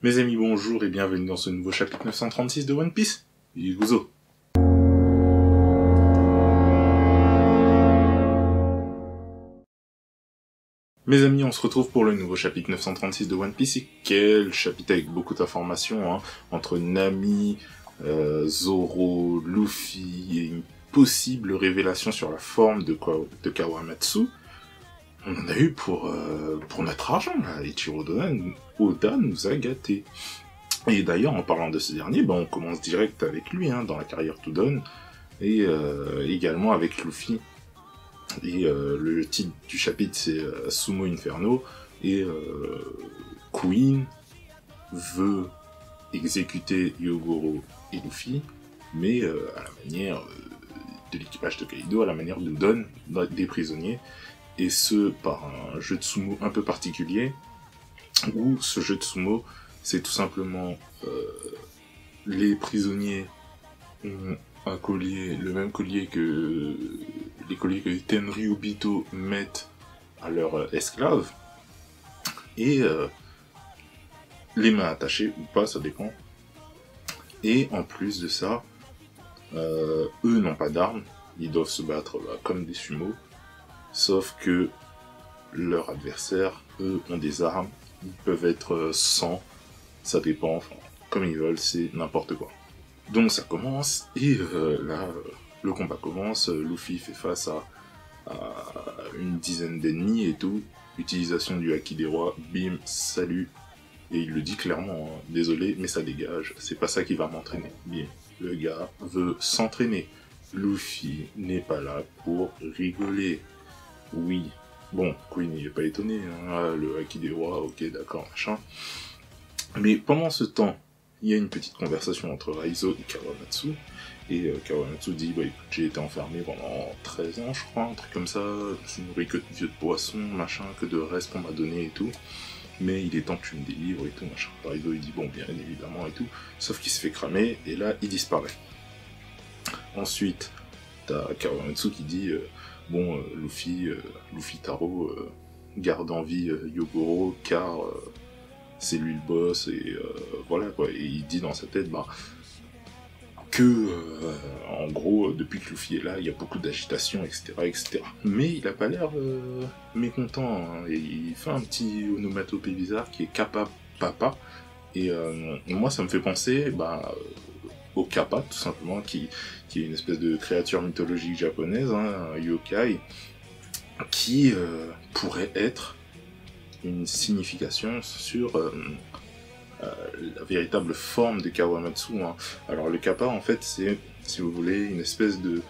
Mes amis, bonjour et bienvenue dans ce nouveau chapitre 936 de One Piece. Yuzo. Mes amis, on se retrouve pour le nouveau chapitre 936 de One Piece. Et quel chapitre avec beaucoup d'informations, entre Nami, Zoro, Luffy et une possible révélation sur la forme de Kawamatsu. On en a eu pour notre argent, là. Ichiro Oda nous a gâtés. Et d'ailleurs, en parlant de ce dernier, on commence direct avec lui, dans la carrière Tudon, et également avec Luffy. Et le titre du chapitre, c'est Sumo Inferno, et Queen veut exécuter Yogoro et Luffy, mais à la manière de l'équipage de Kaido, à la manière de Don, des prisonniers, et ce, par un jeu de sumo un peu particulier, où ce jeu de sumo, c'est tout simplement les prisonniers ont un collier, le même collier que les colliers que Tenryubito mettent à leurs esclaves, et les mains attachées ou pas, ça dépend. Et en plus de ça, eux n'ont pas d'armes, ils doivent se battre comme des sumo, sauf que leurs adversaires, eux, ont des armes, ils peuvent être 100, ça dépend, comme ils veulent, c'est n'importe quoi. Donc ça commence, et là, le combat commence, Luffy fait face à une dizaine d'ennemis et tout, utilisation du Haki des rois, bim, salut, et il le dit clairement, désolé, mais ça dégage, c'est pas ça qui va m'entraîner, bim, le gars veut s'entraîner, Luffy n'est pas là pour rigoler, oui, bon, Queen il est pas étonné, le Haki des rois, ok, d'accord, machin, mais pendant ce temps, il y a une petite conversation entre Raizo et Kawamatsu, et Kawamatsu dit, écoute, j'ai été enfermé pendant 13 ans, je crois, un truc comme ça, je me suis nourri que de vieux de poissons, machin, que de restes qu'on m'a donné et tout, mais il est temps que tu me délivres et tout, machin. Raizo il dit, bon, bien évidemment et tout, sauf qu'il se fait cramer, et là, il disparaît. Ensuite, t'as Kawamatsu qui dit, Luffy Taro garde en vie Yogoro, car c'est lui le boss, et voilà quoi, et il dit dans sa tête, que, en gros, depuis que Luffy est là, il y a beaucoup d'agitation, etc., etc. Mais il a pas l'air mécontent, et il fait un petit onomatopée bizarre qui est Kappa Papa, et moi ça me fait penser au Kappa, tout simplement, qui est une espèce de créature mythologique japonaise, un yokai, qui pourrait être une signification sur la véritable forme de Kawamatsu. Alors le Kappa, en fait, c'est, si vous voulez, une espèce de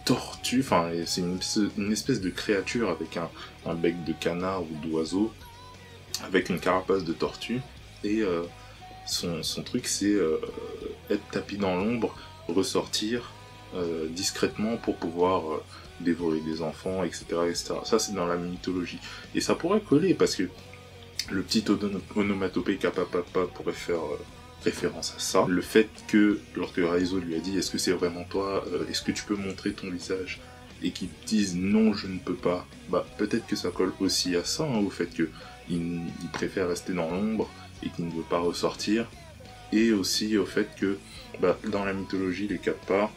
tortue, c'est une espèce de créature avec un bec de canard ou d'oiseau, avec une carapace de tortue, et son truc, c'est être tapis dans l'ombre, ressortir discrètement pour pouvoir dévorer des enfants, etc., etc. Ça, c'est dans la mythologie. Et ça pourrait coller, parce que le petit onomatopée Kappa Papa pourrait faire référence à ça. Le fait que, lorsque Raizo lui a dit « Est-ce que c'est vraiment toi Est-ce que tu peux montrer ton visage ?» et qu'il dise « Non, je ne peux pas », peut-être que ça colle aussi à ça, au fait qu'il préfère rester dans l'ombre et qu'il ne veut pas ressortir, et aussi au fait que, dans la mythologie, les Kappa,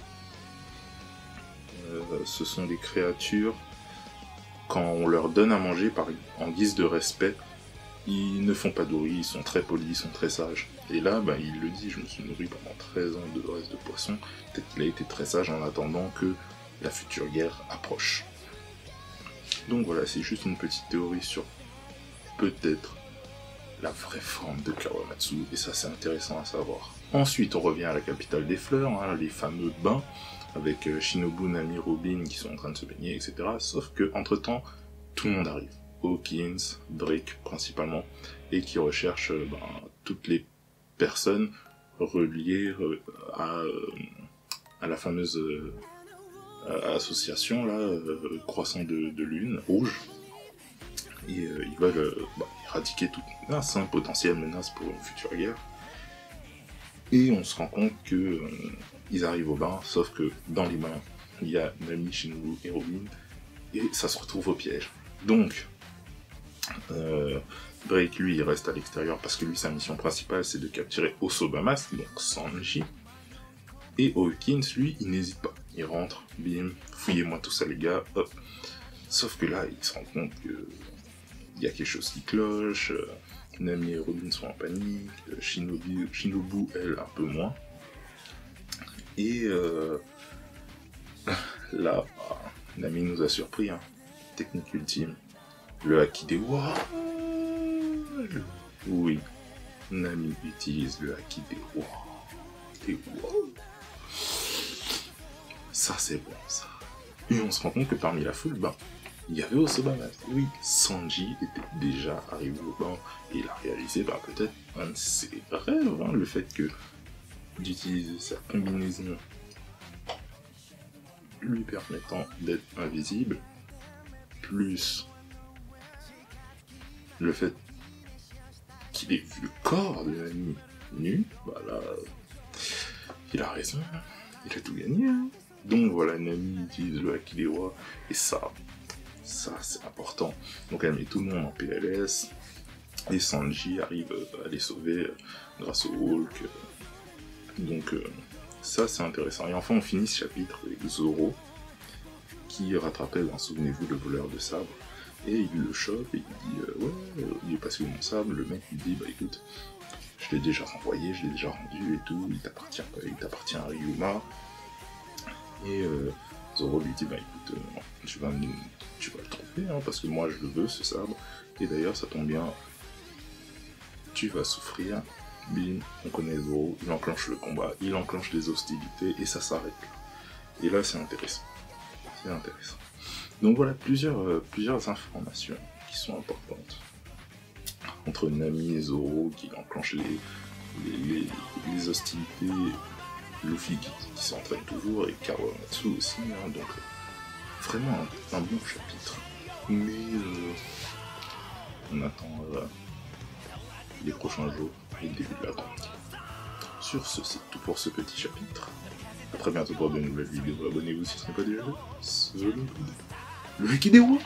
ce sont des créatures, quand on leur donne à manger en guise de respect, ils ne font pas de bruit, ils sont très polis, ils sont très sages. Et là, il le dit, je me suis nourri pendant 13 ans de restes de poissons, peut-être qu'il a été très sage en attendant que la future guerre approche. Donc voilà, c'est juste une petite théorie sur peut-être la vraie forme de Kawamatsu, et ça c'est intéressant à savoir. Ensuite, on revient à la capitale des fleurs, les fameux bains, avec Shinobu, Nami, Robin qui sont en train de se baigner, etc. Sauf que, entre-temps, tout le monde arrive. Hawkins, Drake principalement, et qui recherche toutes les personnes reliées à la fameuse association là, croissant de lune rouge, et ils veulent éradiquer toute menace, potentielle menace pour une future guerre. Et on se rend compte que ils arrivent au bain, sauf que dans les bains il y a Nami, Shinobu et Robin, et ça se retrouve au piège. Donc Drake, lui, il reste à l'extérieur parce que lui, sa mission principale, c'est de capturer Osobamas, donc Sanji. Et Hawkins, lui, il n'hésite pas. Il rentre, bim, fouillez-moi tout ça, les gars, hop. Sauf que là, il se rend compte que il y a quelque chose qui cloche. Nami et Robin sont en panique. Shinobu, elle, un peu moins. Et là, Nami nous a surpris. Hein. Technique ultime. Le Haki des Wa. Oui. Nami utilise le Haki des Wa. Ça, c'est bon, ça. Et on se rend compte que parmi la foule, il y avait Osobamas. Oui, Sanji était déjà arrivé au banc et il a réalisé peut-être un de ses rêves, le fait que d'utiliser sa combinaison lui permettant d'être invisible, plus le fait qu'il ait vu le corps de Nami nu, là, il a raison, il a tout gagné. Hein. Donc voilà, Nami utilise le Haki des Wa, et ça c'est important. Donc elle met tout le monde en PLS, et Sanji arrive à les sauver grâce au Hulk. Donc ça c'est intéressant. Et enfin on finit ce chapitre avec Zoro, qui rattrapait, souvenez-vous, le voleur de sabre, et il le chope, et il dit ouais, il est passé où mon sabre. Le mec lui dit écoute, je l'ai déjà renvoyé, je l'ai déjà rendu et tout, il t'appartient à Ryuma. Et Zoro lui dit écoute, tu vas le trouver, hein, parce que moi je le veux ce sabre, et d'ailleurs ça tombe bien, tu vas souffrir. Bim, on connaît Zoro, il enclenche le combat, il enclenche les hostilités, et ça s'arrête là. Et là c'est intéressant. Donc voilà, plusieurs informations qui sont importantes. Entre Nami et Zoro qui enclenchent les hostilités, Luffy qui s'entraîne toujours, et Kawamatsu aussi, hein, donc vraiment un bon chapitre. Mais on attend les prochains jours et le début de la grande. Sur ce, c'est tout pour ce petit chapitre. A très bientôt pour de nouvelles vidéos. Abonnez-vous si ce n'est pas déjà fait. Le Haki des Wa.